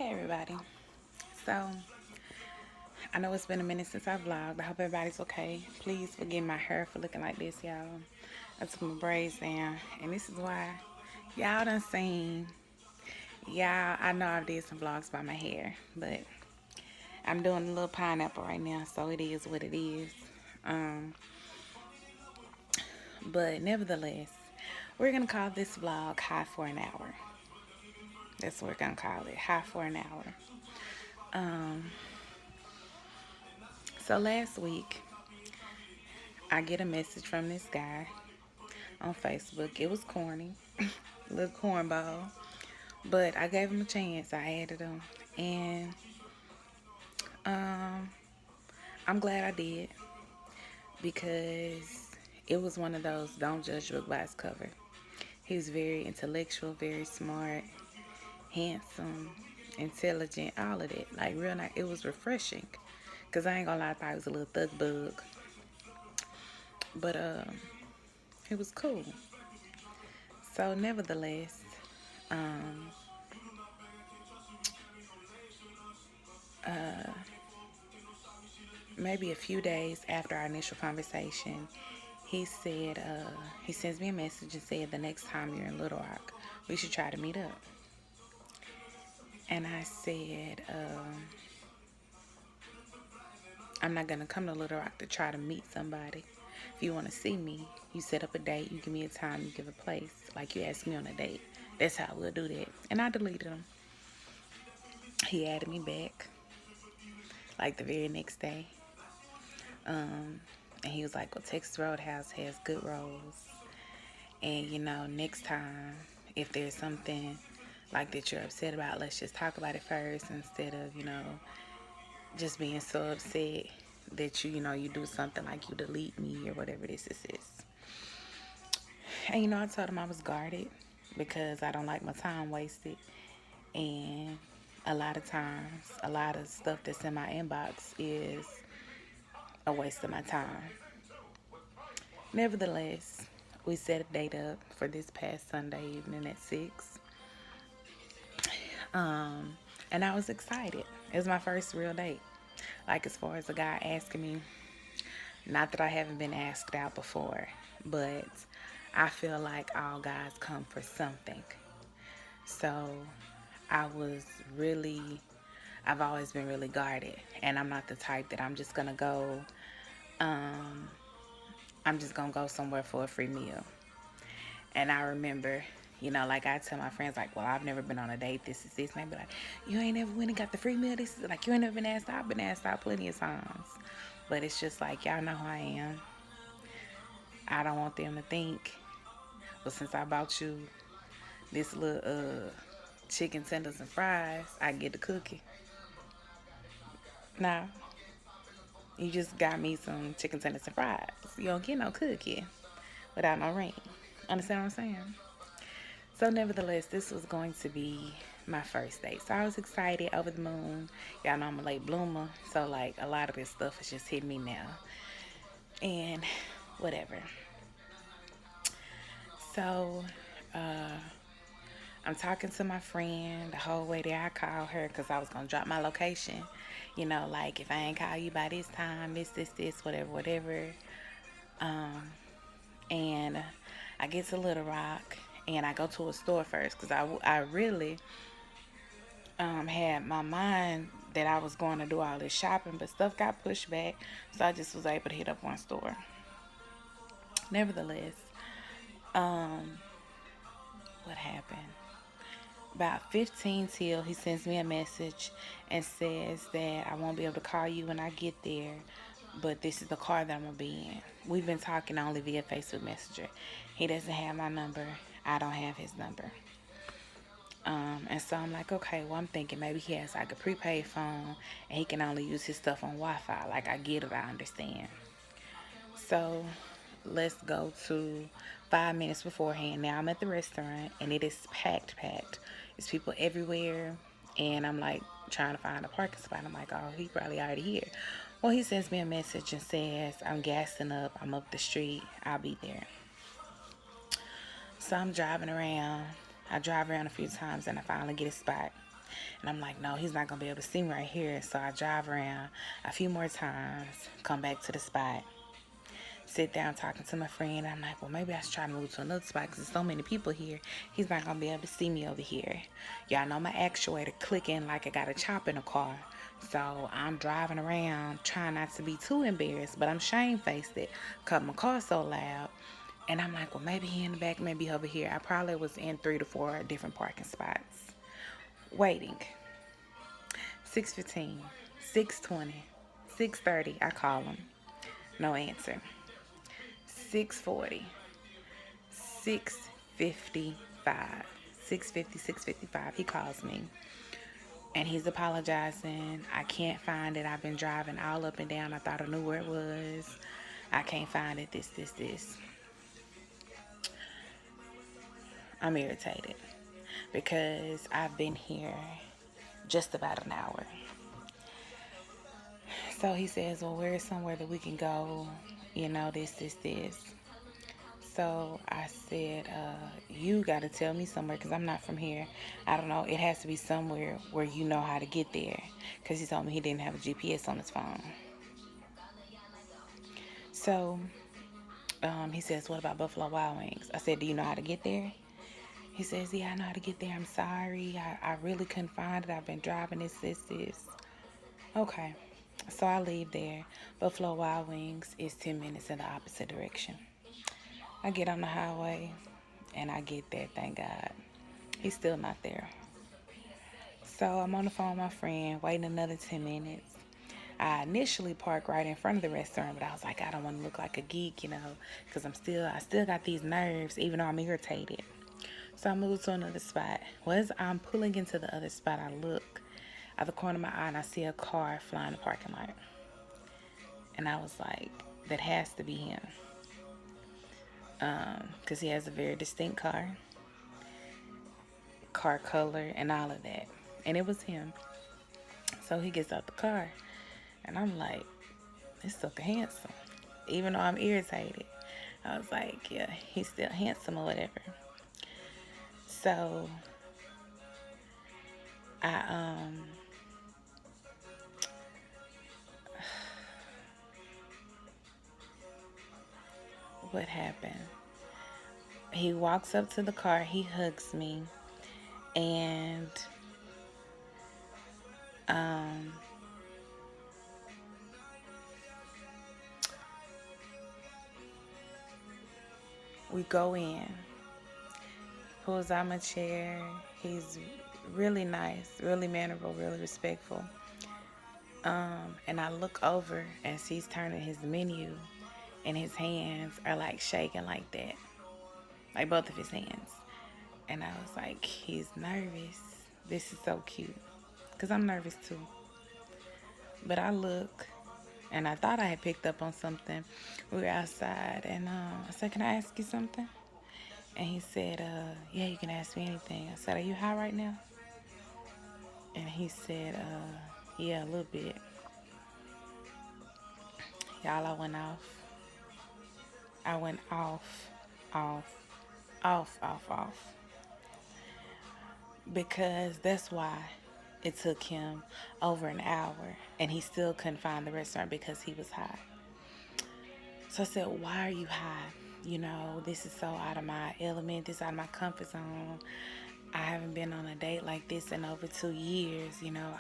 Hey everybody. So I know it's been a minute since I vlogged. I hope everybody's okay. Please forgive my hair for looking like this, y'all. I took my braids down, and this is why y'all done seen. Y'all, I know I did some vlogs by my hair, but I'm doing a little pineapple right now, so it is what it is. Um, but nevertheless, we're gonna call this vlog "High for an Hour." That's what we're gonna call it, "High for an Hour." Um, so last week, I get a message from this guy on Facebook. It was corny, little cornball, but I gave him a chance. I added him, and um, I'm glad I did because it was one of those don't judge a book by its cover. He was very intellectual, very smart, handsome, intelligent, all of that. Like real nice. It was refreshing. Cause I ain't gonna lie, I thought he was a little thug bug, but it was cool. So nevertheless, um, maybe a few days after our initial conversation, he said, he sends me a message and said, the next time you're in Little Rock, we should try to meet up. And I said, I'm not going to come to Little Rock to try to meet somebody. If you want to see me, you set up a date, you give me a time, you give a place, like you asked me on a date. That's how we'll do that. And I deleted him. He added me back, like the very next day. And he was like, well, Texas Roadhouse has good rolls. And, next time, if there's something like that you're upset about, let's just talk about it first instead of, just being so upset that you do something like you delete me or whatever this is. And, I told him I was guarded because I don't like my time wasted. And a lot of times, a lot of stuff that's in my inbox is a waste of my time. Nevertheless, we set a date up for this past Sunday evening at 6. And I was excited. It was my first real date. Like, as far as a guy asking me, not that I haven't been asked out before, but I feel like all guys come for something. So I was really, I've always been really guarded. And I'm not the type that um, I'm just gonna go somewhere for a free meal. And I remember, like I tell my friends, like, well, I've never been on a date. This is this. And they be like, you ain't never went and got the free meal. This is like, you ain't never been asked out. I've been asked out plenty of times. But it's just like, y'all know who I am. I don't want them to think, well, since I bought you this little chicken tenders and fries, I get the cookie. Nah, you just got me some chicken tenders and fries. You don't get no cookie without no ring. Understand what I'm saying? So, nevertheless, this was going to be my first date. So, I was excited, over the moon. Y'all know I'm a late bloomer. So, like, a lot of this stuff is just hitting me now. And whatever. So, uh, I'm talking to my friend the whole way there. I called her because I was going to drop my location. Like, if I ain't call you by this time, this, whatever, whatever. Um, and I get to Little Rock and I go to a store first because I really had my mind that I was going to do all this shopping, but stuff got pushed back, so I just was able to hit up one store. Nevertheless, um, what happened? About 15 till he sends me a message and says that I won't be able to call you when I get there, but this is the car that I'm gonna be in. We've been talking only via Facebook Messenger. He doesn't have my number. I don't have his number. And so I'm like, okay, well, I'm thinking maybe he has like a prepaid phone and he can only use his stuff on Wi-Fi. Like, I get it, I understand. So let's go to 5 minutes beforehand. Now I'm at the restaurant and it is packed. There's people everywhere. And I'm like trying to find a parking spot. I'm like, oh, he probably already here. Well, he sends me a message and says, I'm gassing up. I'm up the street. I'll be there. So I'm driving around. I drive around a few times and I finally get a spot. And I'm like, no, he's not going to be able to see me right here. So I drive around a few more times, come back to the spot, sit down talking to my friend. I'm like, well, maybe I should try to move to another spot because there's so many people here. He's not going to be able to see me over here. Y'all know my actuator clicking like I got a chop in the car. So I'm driving around trying not to be too embarrassed, but I'm shamefaced it because my car's so loud. And I'm like, well, maybe he in the back, maybe over here. I probably was in 3 to 4 different parking spots. Waiting. 6:15, 6:20, 6:30. I call him. No answer. 6:40, 6:55, 6:50, 6:55. He calls me. And he's apologizing. I can't find it. I've been driving all up and down. I thought I knew where it was. I can't find it. This. I'm irritated because I've been here just about an hour. So he says, well, where's somewhere that we can go? You know, this. So I said, you got to tell me somewhere because I'm not from here. I don't know. It has to be somewhere where you know how to get there because he told me he didn't have a GPS on his phone. So he says, what about Buffalo Wild Wings? I said, do you know how to get there? He says, yeah, I know how to get there. I'm sorry. I really couldn't find it. I've been driving this. Okay. So I leave there. Buffalo Wild Wings is 10 minutes in the opposite direction. I get on the highway and I get there, thank God. He's still not there. So I'm on the phone with my friend, waiting another 10 minutes. I initially parked right in front of the restaurant, but I was like, I don't want to look like a geek, you know, because I still got these nerves, even though I'm irritated. So I moved to another spot. As I'm pulling into the other spot, I look at the corner of my eye and I see a car flying the parking lot. And I was like, that has to be him. Because he has a very distinct car color, and all of that. And it was him. So he gets out the car, and I'm like, this sucker handsome. Even though I'm irritated, I was like, yeah, he's still handsome or whatever. So what happened? He walks up to the car, he hugs me, and we go in. Pulls out my chair. He's really nice, really mannerable, really respectful. And I look over as he's turning his menu, and his hands are like shaking like that, like both of his hands. And I was like, he's nervous. This is so cute, because I'm nervous too. But I look, and I thought I had picked up on something. We were outside, and I said, can I ask you something? And he said, yeah, you can ask me anything. I said, are you high right now? And he said, yeah, a little bit. Y'all, I went off. I went off. Because that's why it took him over an hour, and he still couldn't find the restaurant because he was high. So I said, why are you high? You know, this is so out of my element. This is out of my comfort zone. I haven't been on a date like this in over 2 years. You know,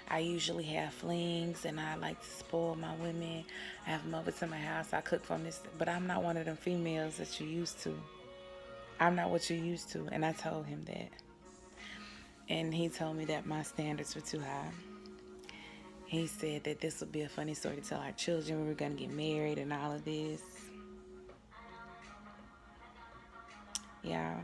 I usually have flings, and I like to spoil my women. I have them over to my house. I cook from this, but I'm not one of them females that you're used to. I'm not what you're used to, and I told him that. And he told me that my standards were too high. He said that this would be a funny story to tell our children. We were going to get married and all of this. Yeah.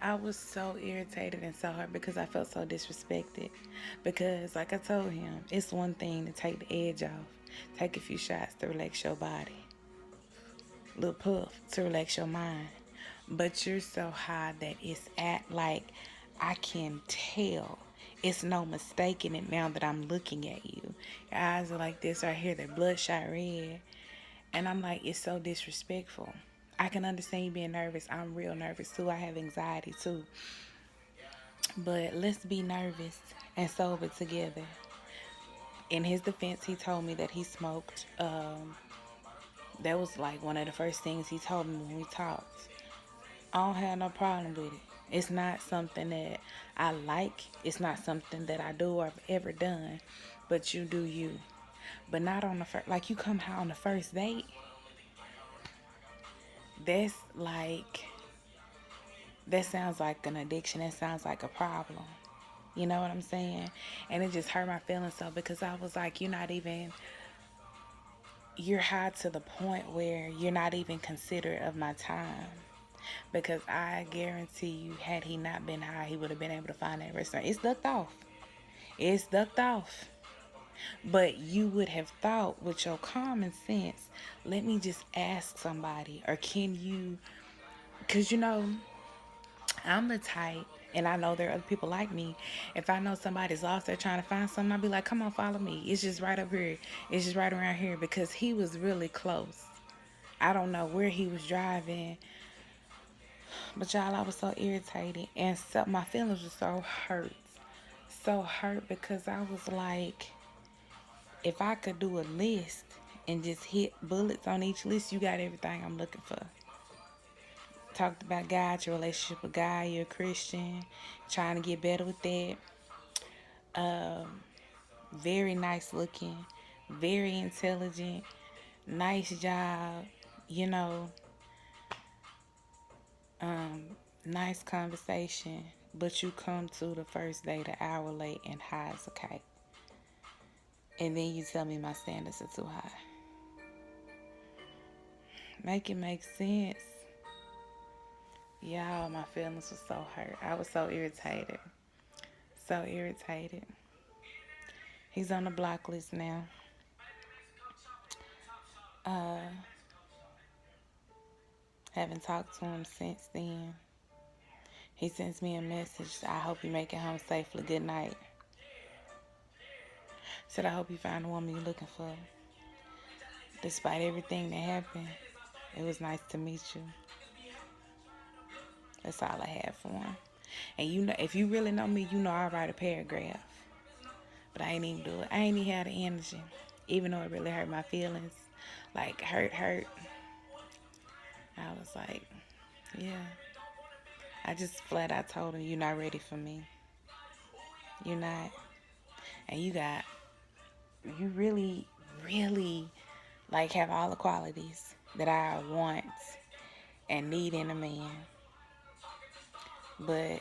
I was so irritated and so hurt because I felt so disrespected. Because, like I told him, it's one thing to take the edge off, take a few shots to relax your body, little puff to relax your mind. But you're so high that it's I can tell. It's no mistaking it now that I'm looking at you. Your eyes are like this right here. They're bloodshot red. And I'm like, it's so disrespectful. I can understand you being nervous. I'm real nervous too. I have anxiety too. But let's be nervous and sober together. In his defense, he told me that he smoked. That was like one of the first things he told me when we talked. I don't have no problem with it. It's not something that I like. It's not something that I do or have ever done. But you do you. But not on the first, like you come out on the first date. That's like, that sounds like an addiction. That sounds like a problem. You know what I'm saying? And it just hurt my feelings so because I was like, you're high to the point where you're not even considerate of my time. Because I guarantee you, had he not been high, he would have been able to find that restaurant. It's ducked off. It's ducked off. But you would have thought with your common sense, let me just ask somebody, or can you, because I'm the type, and I know there are other people like me. If I know somebody's lost, they're trying to find something, I'll be like, come on, follow me. It's just right up here. It's just right around here because he was really close. I don't know where he was driving, but y'all, I was so irritated, and so my feelings were so hurt. So hurt because I was like, if I could do a list and just hit bullets on each list, you got everything I'm looking for. Talked about God, your relationship with God, you're a Christian, trying to get better with that. Very nice looking, very intelligent, nice job, you know, nice conversation. But you come to the first date an hour late and high as a kite. And then you tell me my standards are too high. Make it make sense. Y'all, my feelings were so hurt. I was so irritated. So irritated. He's on the block list now. Haven't talked to him since then. He sends me a message. I hope you make it home safely. Good night. Said I hope you find the woman you're looking for. Despite everything that happened, it was nice to meet you. That's all I had for him. And if you really know me, I write a paragraph. But I ain't even do it. I ain't even had the energy. Even though it really hurt my feelings. Like, hurt. I was like, yeah. I just flat out told him, you're not ready for me. You're not. And you really, really, like, have all the qualities that I want and need in a man. But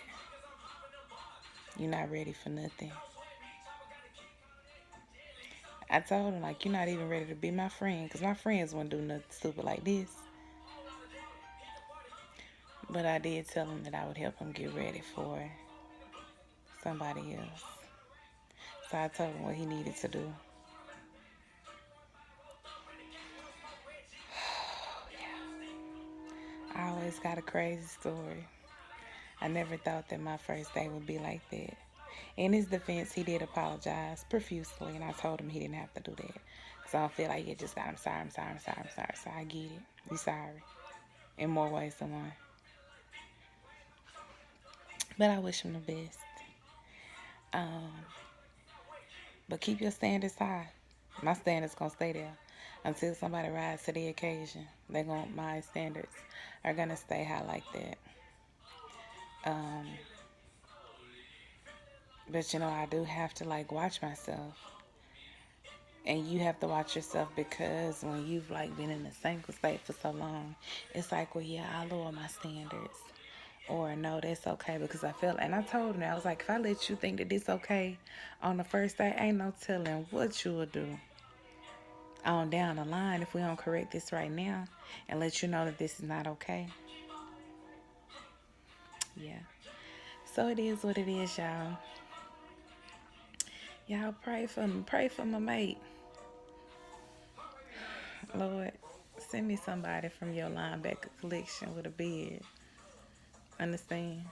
you're not ready for nothing. I told him, like, you're not even ready to be my friend. Because my friends wouldn't do nothing stupid like this. But I did tell him that I would help him get ready for somebody else. So I told him what he needed to do. I always got a crazy story. I never thought that my first day would be like that. In his defense, he did apologize profusely, and I told him he didn't have to do that. So I don't feel like it just got, I'm sorry. So I get it. You sorry. In more ways than one. But I wish him the best. But keep your standards high. My standards gonna stay there until somebody rises to the occasion. My standards are gonna stay high like that. But I do have to like watch myself. And you have to watch yourself because when you've like been in a single state for so long, it's like, well, yeah, I lower my standards. Or no, that's okay because I feel, and I told him, I was like, if I let you think that this okay on the first day, ain't no telling what you will do on down the line if we don't correct this right now and let you know that this is not okay. Yeah. So it is what it is, y'all. Y'all pray for me. Pray for my mate. Lord, send me somebody from your linebacker collection with a beard. Understand?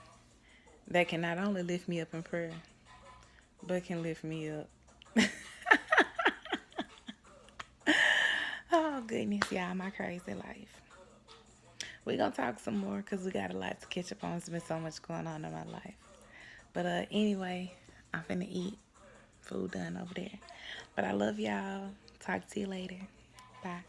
That can not only lift me up in prayer, but can lift me up. goodness, y'all, my crazy life. We gonna talk some more because we got a lot to catch up on. There's been so much going on in my life. But anyway, I'm finna eat. Food done over there. But I love y'all. Talk to you later. Bye.